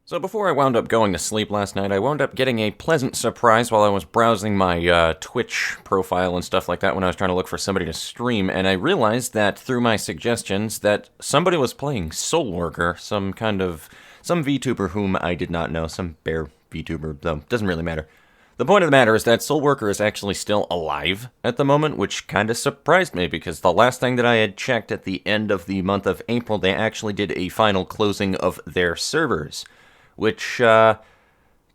So before I wound up going to sleep last night, I wound up getting a pleasant surprise while I was browsing my Twitch profile and stuff like that when I was trying to look for somebody to stream, and I realized that through my suggestions that somebody was playing SoulWorker, some VTuber whom I did not know, some bear VTuber, though, doesn't really matter. The point of the matter is that SoulWorker is actually still alive at the moment, which kind of surprised me because the last thing that I had checked at the end of the month of April, they actually did a final closing of their servers. Which, yeah,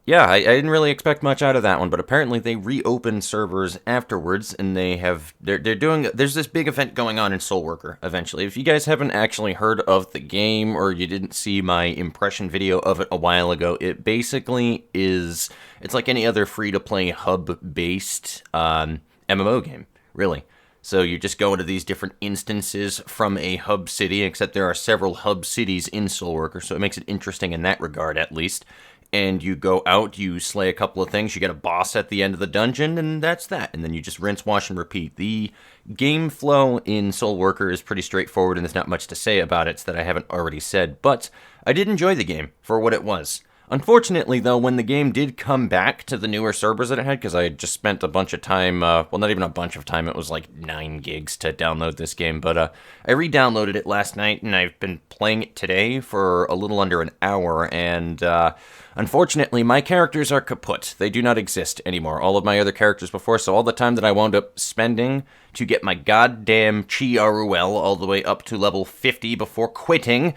I didn't really expect much out of that one, but apparently they reopened servers afterwards, and they're doing, there's this big event going on in SoulWorker, eventually. If you guys haven't actually heard of the game, or you didn't see my impression video of it a while ago, it basically is, it's like any other free-to-play hub-based, MMO game, really. So you just go into these different instances from a hub city, except there are several hub cities in SoulWorker, so it makes it interesting in that regard, at least. And you go out, you slay a couple of things, you get a boss at the end of the dungeon, and that's that. And then you just rinse, wash, and repeat. The game flow in SoulWorker is pretty straightforward, and there's not much to say about it that I haven't already said. But I did enjoy the game for what it was. Unfortunately, though, when the game did come back to the newer servers that it had, because I had just spent a bunch of time, well, not even a bunch of time, it was like 9 gigs to download this game, but I re-downloaded it last night, and I've been playing it today for a little under an hour, and unfortunately, my characters are kaput. They do not exist anymore. All of my other characters before, so all the time that I wound up spending to get my goddamn Chi Ruel all the way up to level 50 before quitting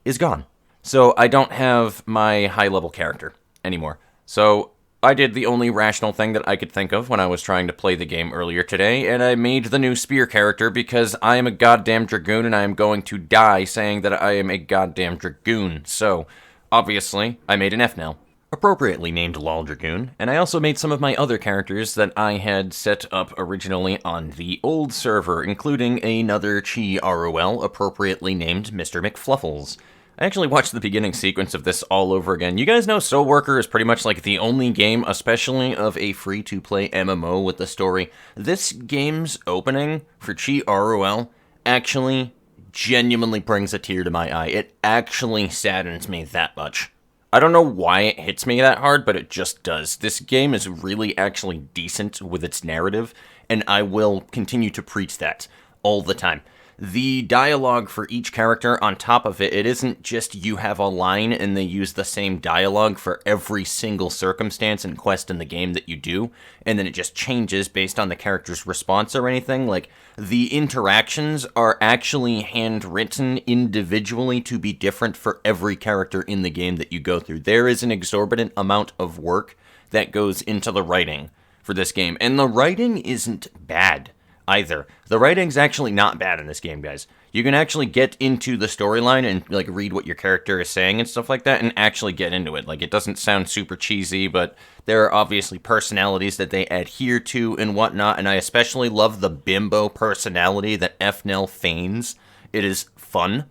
is gone. So I don't have my high-level character anymore. So I did the only rational thing that I could think of when I was trying to play the game earlier today, and I made the new spear character because I am a goddamn dragoon and I am going to die saying that I am a goddamn dragoon. So, obviously, I made an Ephnel, appropriately named Lol Dragoon, and I also made some of my other characters that I had set up originally on the old server, including another Chi Ruel, appropriately named Mr. McFluffles. I actually watched the beginning sequence of this all over again. You guys know SoulWorker is pretty much like the only game, especially of a free-to-play MMO with the story. This game's opening for Chi Ruel actually genuinely brings a tear to my eye. It actually saddens me that much. I don't know why it hits me that hard, but it just does. This game is really actually decent with its narrative, and I will continue to preach that all the time. The dialogue for each character on top of it, it isn't just you have a line and they use the same dialogue for every single circumstance and quest in the game that you do, and then it just changes based on the character's response or anything. Like, the interactions are actually handwritten individually to be different for every character in the game that you go through. There is an exorbitant amount of work that goes into the writing for this game, and the writing isn't bad either. The writing's actually not bad in this game, guys. You can actually get into the storyline and, like, read what your character is saying and stuff like that and actually get into it. Like, it doesn't sound super cheesy, but there are obviously personalities that they adhere to and whatnot, and I especially love the bimbo personality that Ephnel feigns. It is fun,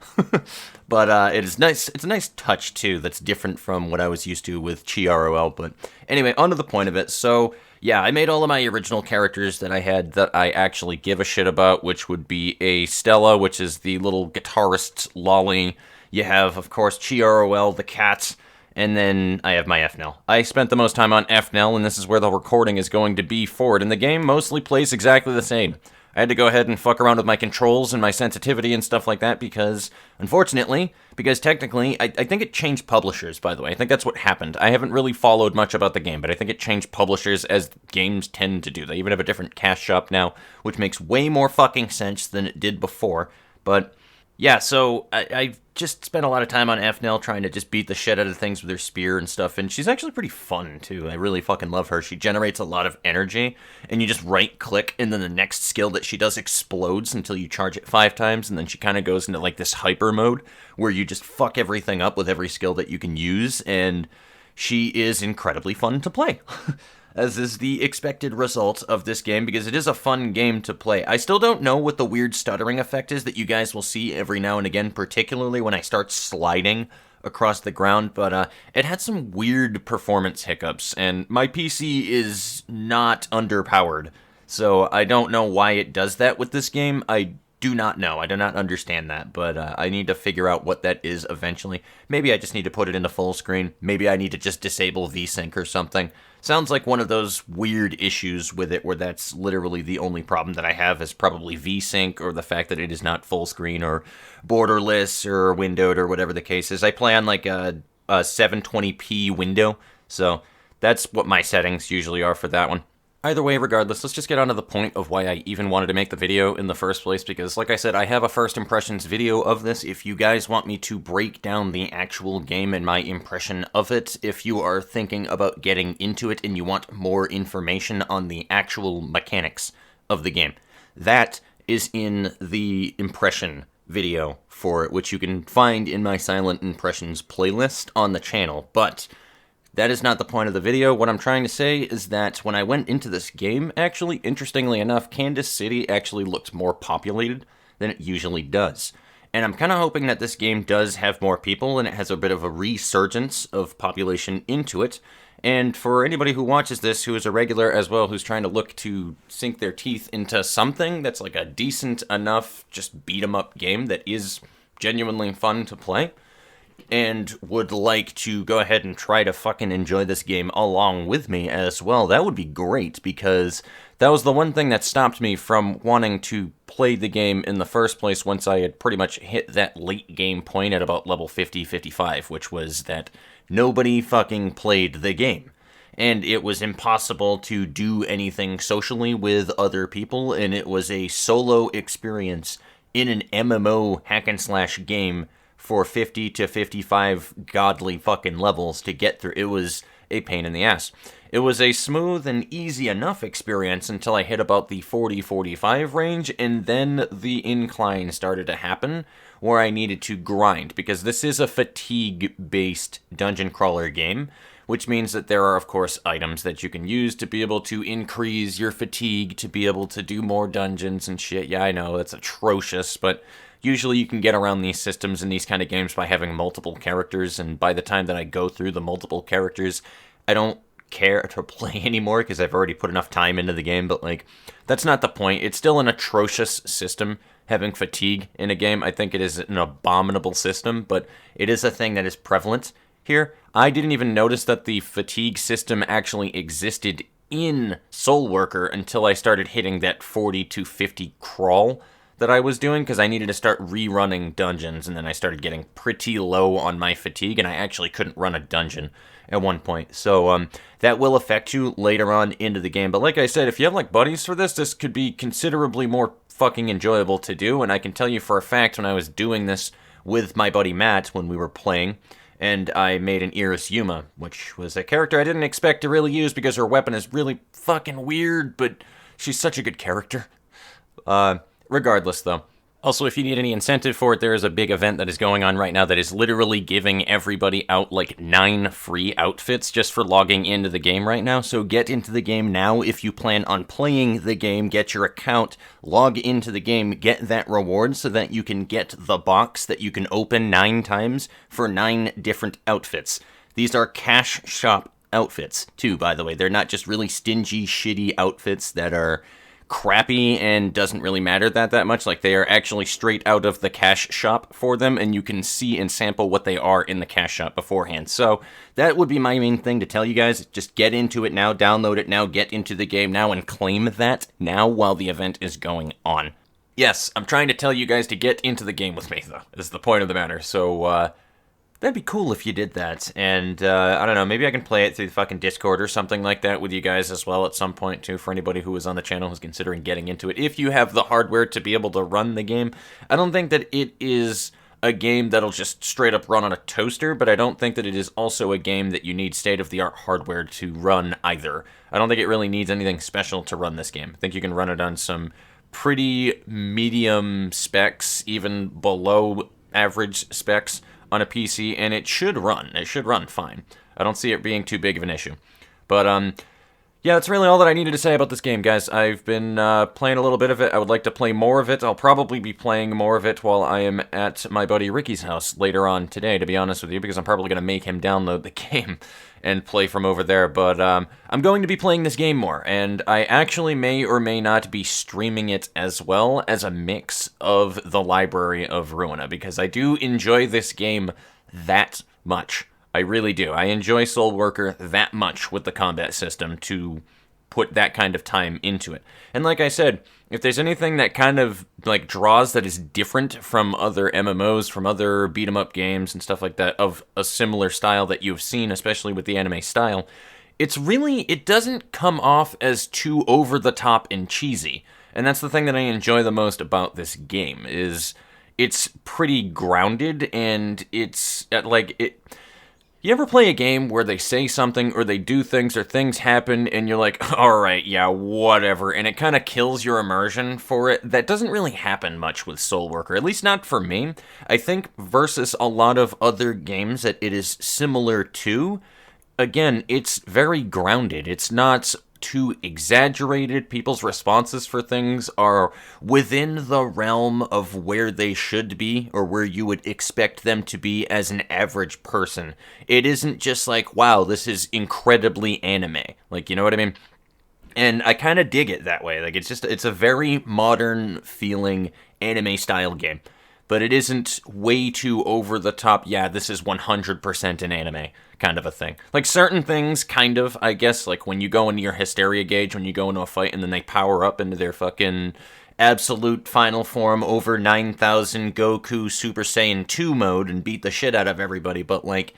but it is nice. It's a nice touch, too, that's different from what I was used to with Chi Ruel. But anyway, on to the point of it. So, yeah, I made all of my original characters that I had that I actually give a shit about, which would be a Stella, which is the little guitarist lolly. You have, of course, Chi Ruel, the cat, and then I have my Ephnel. I spent the most time on Ephnel, and this is where the recording is going to be for it, and the game mostly plays exactly the same. I had to go ahead and fuck around with my controls and my sensitivity and stuff like that because, unfortunately, because technically, I think it changed publishers, by the way. I think that's what happened. I haven't really followed much about the game, but I think it changed publishers as games tend to do. They even have a different cash shop now, which makes way more fucking sense than it did before. But yeah, so I've just spent a lot of time on Ephnel trying to just beat the shit out of things with her spear and stuff, and she's actually pretty fun, too. I really fucking love her. She generates a lot of energy, and you just right-click, and then the next skill that she does explodes until you charge it 5 times, and then she kind of goes into, like, this hyper mode, where you just fuck everything up with every skill that you can use, and she is incredibly fun to play. As is the expected result of this game, because it is a fun game to play. I still don't know what the weird stuttering effect is that you guys will see every now and again, particularly when I start sliding across the ground, but it had some weird performance hiccups, and my PC is not underpowered, so I don't know why it does that with this game. I do not know. I do not understand that, but I need to figure out what that is eventually. Maybe I just need to put it into full screen. Maybe I need to just disable VSync or something. Sounds like one of those weird issues with it where that's literally the only problem that I have is probably VSync or the fact that it is not full screen or borderless or windowed or whatever the case is. I play on like a 720p window, so that's what my settings usually are for that one. Either way, regardless, let's just get on to the point of why I even wanted to make the video in the first place, because like I said, I have a first impressions video of this. If you guys want me to break down the actual game and my impression of it, if you are thinking about getting into it and you want more information on the actual mechanics of the game, that is in the impression video for it, which you can find in my Silent Impressions playlist on the channel, but that is not the point of the video. What I'm trying to say is that when I went into this game, actually, interestingly enough, Kansas City actually looks more populated than it usually does. And I'm kind of hoping that this game does have more people and it has a bit of a resurgence of population into it. And for anybody who watches this who is a regular as well, who's trying to look to sink their teeth into something that's like a decent enough, just beat-em-up game that is genuinely fun to play, and would like to go ahead and try to fucking enjoy this game along with me as well, that would be great, because that was the one thing that stopped me from wanting to play the game in the first place once I had pretty much hit that late game point at about level 50-55, which was that nobody fucking played the game. And it was impossible to do anything socially with other people, and it was a solo experience in an MMO hack-and-slash game for 50 to 55 godly fucking levels to get through. It was a pain in the ass. It was a smooth and easy enough experience until I hit about the 40-45 range, and then the incline started to happen where I needed to grind, because this is a fatigue-based dungeon crawler game, which means that there are, of course, items that you can use to be able to increase your fatigue, to be able to do more dungeons and shit. Yeah, I know, that's atrocious, but usually you can get around these systems in these kind of games by having multiple characters, and by the time that I go through the multiple characters, I don't care to play anymore because I've already put enough time into the game, but like, that's not the point. It's still an atrocious system, having fatigue in a game. I think it is an abominable system, but it is a thing that is prevalent here. I didn't even notice that the fatigue system actually existed in SoulWorker until I started hitting that 40 to 50 crawl that I was doing, because I needed to start rerunning dungeons, and then I started getting pretty low on my fatigue, and I actually couldn't run a dungeon at one point. So that will affect you later on into the game. But like I said, if you have like buddies for this could be considerably more fucking enjoyable to do, and I can tell you for a fact when I was doing this with my buddy Matt when we were playing, and I made an Iris Yuma, which was a character I didn't expect to really use because her weapon is really fucking weird, but she's such a good character. Regardless, though. Also, if you need any incentive for it, there is a big event that is going on right now that is literally giving everybody out like 9 free outfits just for logging into the game right now. So get into the game now if you plan on playing the game. Get your account, log into the game, get that reward so that you can get the box that you can open 9 times for 9 different outfits. These are cash shop outfits, too, by the way. They're not just really stingy, shitty outfits that are crappy and doesn't really matter that much. Like, they are actually straight out of the cash shop for them, and you can see and sample what they are in the cash shop beforehand. So that would be my main thing to tell you guys. Just get into it now, download it now, get into the game now, and claim that now while the event is going on. Yes, I'm trying to tell you guys to get into the game with me, though, is the point of the matter. So, that'd be cool if you did that, and, I don't know, maybe I can play it through the fucking Discord or something like that with you guys as well at some point, too, for anybody who is on the channel who's considering getting into it. If you have the hardware to be able to run the game, I don't think that it is a game that'll just straight up run on a toaster, but I don't think that it is also a game that you need state-of-the-art hardware to run either. I don't think it really needs anything special to run this game. I think you can run it on some pretty medium specs, even below average specs, on a PC, and it should run. It should run fine. I don't see it being too big of an issue. But, Yeah, that's really all that I needed to say about this game, guys. I've been playing a little bit of it. I would like to play more of it. I'll probably be playing more of it while I am at my buddy Ricky's house later on today, to be honest with you, because I'm probably going to make him download the game and play from over there. But I'm going to be playing this game more, and I actually may or may not be streaming it as well as a mix of the Library of Ruina, because I do enjoy this game that much. I really do. I enjoy SoulWorker that much with the combat system to put that kind of time into it. And like I said, if there's anything that kind of like draws that is different from other MMOs, from other beat-em-up games and stuff like that of a similar style that you've seen, especially with the anime style, it doesn't come off as too over-the-top and cheesy. And that's the thing that I enjoy the most about this game, is it's pretty grounded, and it's like it. You ever play a game where they say something or they do things or things happen and you're like, alright, yeah, whatever, and it kind of kills your immersion for it? That doesn't really happen much with SoulWorker, at least not for me. I think versus a lot of other games that it is similar to, again, it's very grounded. It's not too exaggerated. People's responses for things are within the realm of where they should be, or where you would expect them to be as an average person. It isn't just like, wow, this is incredibly anime. Like, you know what I mean? And I kind of dig it that way. Like, it's a very modern feeling anime style game. But it isn't way too over the top, yeah, this is 100% an anime kind of a thing. Like, certain things, kind of, I guess, like when you go into your hysteria gauge, when you go into a fight and then they power up into their fucking absolute final form over 9,000 Goku Super Saiyan 2 mode and beat the shit out of everybody, but like,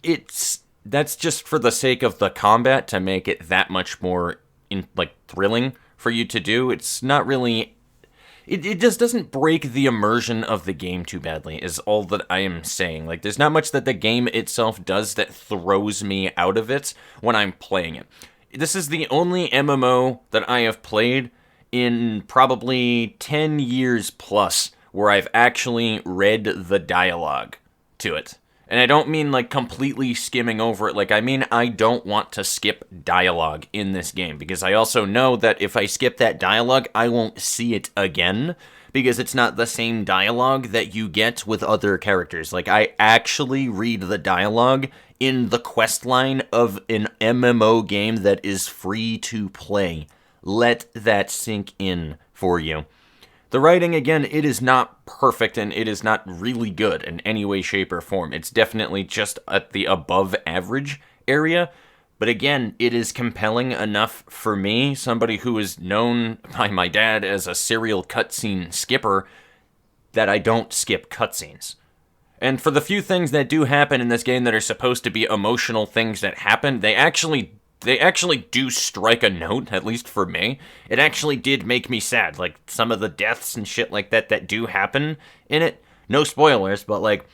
that's just for the sake of the combat to make it that much more, thrilling for you to do. It's not really... It just doesn't break the immersion of the game too badly, is all that I am saying. Like, there's not much that the game itself does that throws me out of it when I'm playing it. This is the only MMO that I have played in probably 10 years plus where I've actually read the dialogue to it. And I don't mean, like, completely skimming over it. Like, I mean, I don't want to skip dialogue in this game, because I also know that if I skip that dialogue, I won't see it again, because it's not the same dialogue that you get with other characters. Like, I actually read the dialogue in the quest line of an MMO game that is free to play. Let that sink in for you. The writing, again, it is not perfect, and it is not really good in any way, shape, or form. It's definitely just at the above average area, but again, it is compelling enough for me, somebody who is known by my dad as a serial cutscene skipper, that I don't skip cutscenes. And for the few things that do happen in this game that are supposed to be emotional things that happen, they actually do strike a note, at least for me. It actually did make me sad. Like, some of the deaths and shit like that do happen in it. No spoilers, but, like,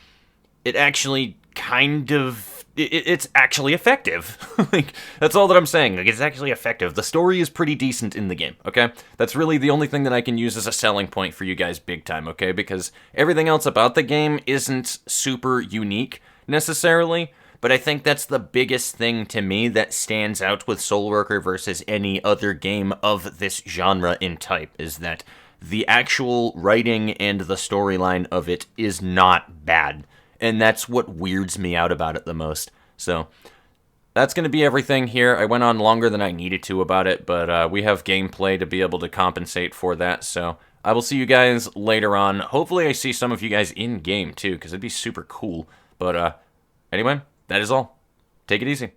it actually kind of... It's actually effective. Like, that's all that I'm saying. Like, it's actually effective. The story is pretty decent in the game, okay? That's really the only thing that I can use as a selling point for you guys big time, okay? Because everything else about the game isn't super unique, necessarily. But I think that's the biggest thing to me that stands out with SoulWorker versus any other game of this genre in type, is that the actual writing and the storyline of it is not bad. And that's what weirds me out about it the most. So, that's going to be everything here. I went on longer than I needed to about it, but we have gameplay to be able to compensate for that. So, I will see you guys later on. Hopefully I see some of you guys in-game too, because it'd be super cool. But anyway... that is all. Take it easy.